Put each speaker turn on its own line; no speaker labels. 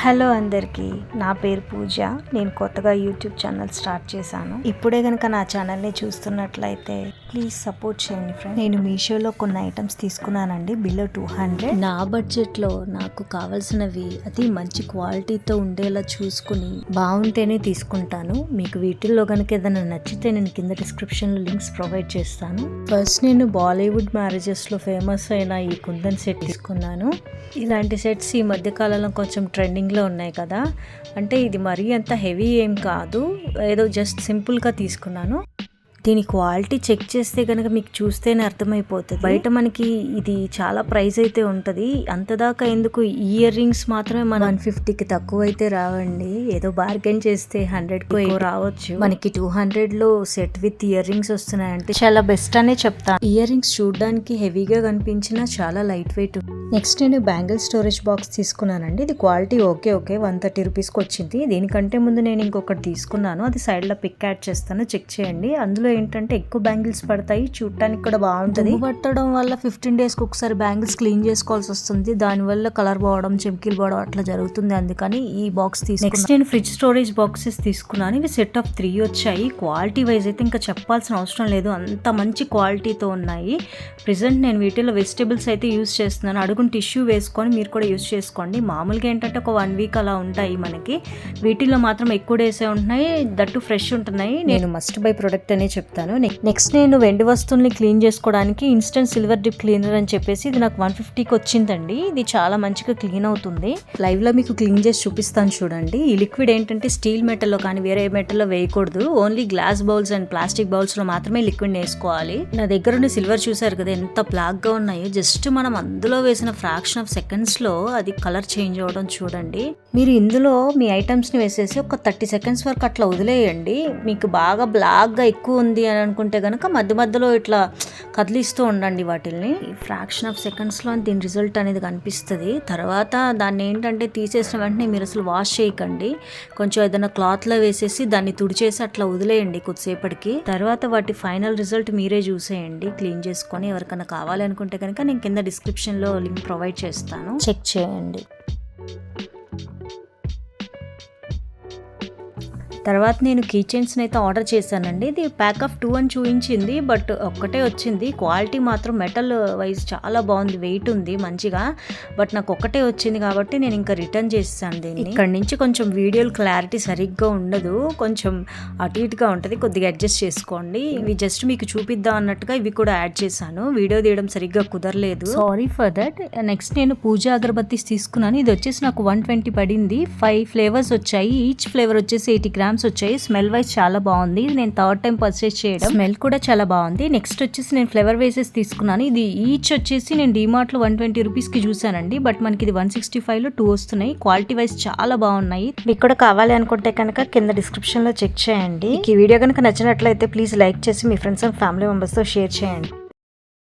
Hello అందరికీ, నా పేరు పూజ. నేను కొత్తగా యూట్యూబ్ ఛానల్ స్టార్ట్ చేశాను. ఇప్పుడే కనుక నా ఛానల్ని చూస్తున్నట్లయితే ప్లీజ్ సపోర్ట్ చేయండి ఫ్రెండ్స్. నేను మీషోలో కొన్ని ఐటమ్స్ తీసుకున్నానండి, బిలో 200. నా బడ్జెట్లో నాకు కావాల్సినవి అది మంచి క్వాలిటీతో ఉండేలా చూసుకుని బాగుంటేనే తీసుకుంటాను. మీకు వీటిల్లో కనుక ఏదైనా నచ్చితే నేను కింద డిస్క్రిప్షన్లో లింక్స్ ప్రొవైడ్ చేస్తాను. ఫస్ట్ నేను బాలీవుడ్ మ్యారేజెస్లో ఫేమస్ అయిన ఈ కుందన్ సెట్ తీసుకున్నాను. ఇలాంటి సెట్స్ ఈ మధ్యకాలంలో కొంచెం ట్రెండింగ్లో ఉన్నాయి కదా. అంటే ఇది మరీ అంత హెవీ ఏం కాదు, ఏదో జస్ట్ సింపుల్గా తీసుకున్నాను. దీని క్వాలిటీ చెక్ చేస్తే కనుక మీకు చూస్తేనే అర్థమైపోతుంది. బయట మనకి ఇది చాలా ప్రైస్ అయితే ఉంటుంది, అంతదాకా ఎందుకు. ఇయర్ రింగ్స్ మాత్రమే మన 150కి తక్కువ అయితే రావండి. ఏదో బార్గెన్ చేస్తే 100కు రావచ్చు. మనకి 200లో సెట్ విత్ ఇయర్ రింగ్స్ వస్తున్నాయంటే చాలా బెస్ట్ అనే చెప్తాను. ఇయర్ రింగ్స్ చూడడానికి హెవీగా కనిపించినా చాలా లైట్ వెయిట్. నెక్స్ట్ నేను బ్యాంగిల్ స్టోరేజ్ బాక్స్ తీసుకున్నానండి. ఇది క్వాలిటీ ఓకే 130 రూపీస్కి వచ్చింది. దీనికంటే ముందు నేను ఇంకొకటి తీసుకున్నాను, అది సైడ్లో పిక్ యాడ్ చేస్తాను, చెక్ చేయండి. అందులో ఏంటంటే ఎక్కువ బ్యాంగిల్స్ పడతాయి, చూడటానికి కూడా బాగుంటుంది. పట్టడం వల్ల 15 డేస్కి ఒకసారి బ్యాంగిల్స్ క్లీన్ చేసుకోవాల్సి వస్తుంది. దానివల్ల కలర్ పోవడం, చెమ్కీలు పోవడం అట్లా జరుగుతుంది. అందుకని ఈ బాక్స్ తీసుకున్నాను. నెక్స్ట్ నేను ఫ్రిడ్జ్ స్టోరేజ్ బాక్సెస్ తీసుకున్నాను. ఇవి సెట్ ఆఫ్ 3 వచ్చాయి. క్వాలిటీ వైజ్ అయితే ఇంకా చెప్పాల్సిన అవసరం లేదు, అంత మంచి క్వాలిటీతో ఉన్నాయి. ప్రెసెంట్ నేను వీటిలో వెజిటేబుల్స్ అయితే యూస్ చేస్తున్నాను. అడుగుని టిష్యూ వేసుకొని మీరు కూడా యూస్ చేసుకోండి. మామూలుగా ఏంటంటే ఒక 1 వీక్ అలా ఉంటాయి మనకి, వీటిల్లో మాత్రం ఎక్కువ డేసే ఉంటున్నాయి, దట్టు ఫ్రెష్ ఉంటున్నాయి. నేను మస్ట్ బై ప్రొడక్ట్ అనే చెప్తాను. నెక్స్ట్ నేను వెండి వస్తువుల్ని క్లీన్ చేసుకోవడానికి ఇన్స్టెంట్ సిల్వర్ డిప్ క్లీనర్ అని చెప్పేసి ఇది నాకు 150కి వచ్చిందండి. ఇది చాలా మంచిగా క్లీన్ అవుతుంది. లైవ్ లో మీకు క్లీన్ చేసి చూపిస్తాను చూడండి. ఈ లిక్విడ్ ఏంటంటే స్టీల్ మెటల్లో కానీ వేరే మెటల్లో వేయకూడదు, only glass bowls and plastic bowls లో మాత్రమే లిక్విడ్ వేసుకోవాలి. నా దగ్గర ఉన్న సిల్వర్ చూసారు కదా ఎంత బ్లాక్ గా ఉన్నాయో. జస్ట్ మనం అందులో వేసిన ఫ్రాక్షన్ ఆఫ్ సెకండ్స్ లో అది కలర్ చేంజ్ అవ్వడం చూడండి. మీరు ఇందులో మీ ఐటమ్స్ ని వేసేసి ఒక 30 సెకండ్స్ వరకు అట్లా వదిలేయండి. మీకు బాగా బ్లాక్ గా ఎక్కువ ఉంది అని అనుకుంటే గనక మధ్య మధ్యలో ఇట్లా కదిలిస్తూ ఉండండి వాటిల్ని. ఫ్రాక్షన్ ఆఫ్ సెకండ్స్ లో దీని రిజల్ట్ అనేది కనిపిస్తుంది. తర్వాత దాన్ని ఏంటంటే తీసేసిన వెంటనే మీరు అసలు వాష్ చేయకండి, కొంచెం ఏదైనా క్లాత్ లో వేసేసి దాన్ని తుడిచేసి అట్లా వదిలేయండి కొద్దిసేపటికి. తర్వాత వాటి ఫైనల్ రిజల్ట్ మీరే చూసేయండి క్లీన్ చేసుకొని. ఎవరికైనా కావాలి అనుకుంటే కనుక నేను కింద డిస్క్రిప్షన్ లో లింక్ ప్రొవైడ్ చేస్తాను, చెక్ చేయండి. తర్వాత నేను కీ చైన్స్ని అయితే ఆర్డర్ చేశానండి. ఇది ప్యాక్ ఆఫ్ 2 అని చూపించింది, బట్ ఒక్కటే వచ్చింది. క్వాలిటీ మాత్రం మెటల్ వైజ్ చాలా బాగుంది, వెయిట్ ఉంది మంచిగా, బట్ నాకు ఒక్కటే వచ్చింది కాబట్టి నేను ఇంకా రిటర్న్ చేస్తాను దీన్ని. ఇక్కడ నుంచి కొంచెం వీడియోలు క్లారిటీ సరిగ్గా ఉండదు, కొంచెం అటు ఇటుగా ఉంటుంది, కొద్దిగా అడ్జస్ట్ చేసుకోండి. ఇవి జస్ట్ మీకు చూపిద్దాం అన్నట్టుగా ఇవి కూడా యాడ్ చేశాను, వీడియో తీయడం సరిగ్గా కుదరలేదు, సారీ ఫర్ దట్. నెక్స్ట్ నేను పూజా అగరబత్తీస్ తీసుకున్నాను. ఇది వచ్చేసి నాకు 120 పడింది. 5 ఫ్లేవర్స్ వచ్చాయి, ఈచ్ ఫ్లేవర్ వచ్చేసి 80 గ్రామ్స్ వచ్చాయి. స్మెల్ వైజ్ చాలా బాగుంది. నేను థర్డ్ టైం పర్చేస్ చేయడం, స్మెల్ కూడా చాలా బాగుంది. నెక్స్ట్ వచ్చేసి నేను ఫ్లేవర్ వేసెస్ తీసుకున్నాను. ఇది ఈచ్ వచ్చేసి నేను డిమార్ట్ లో 120 రూపీస్ కి చూసానండి, బట్ మనకి ఇది 165లో 2 వస్తున్నాయి. క్వాలిటీ వైజ్ చాలా బాగున్నాయి. మీకు కూడా కావాలి అనుకుంటే కనుక కింద డిస్క్రిప్షన్ లో చెక్ చేయండి. ఈ వీడియో కనుక నచ్చినట్లయితే ప్లీజ్ లైక్ చేసి మీ ఫ్రెండ్స్ అండ్ ఫ్యామిలీ మెంబర్స్ తో షేర్ చేయండి.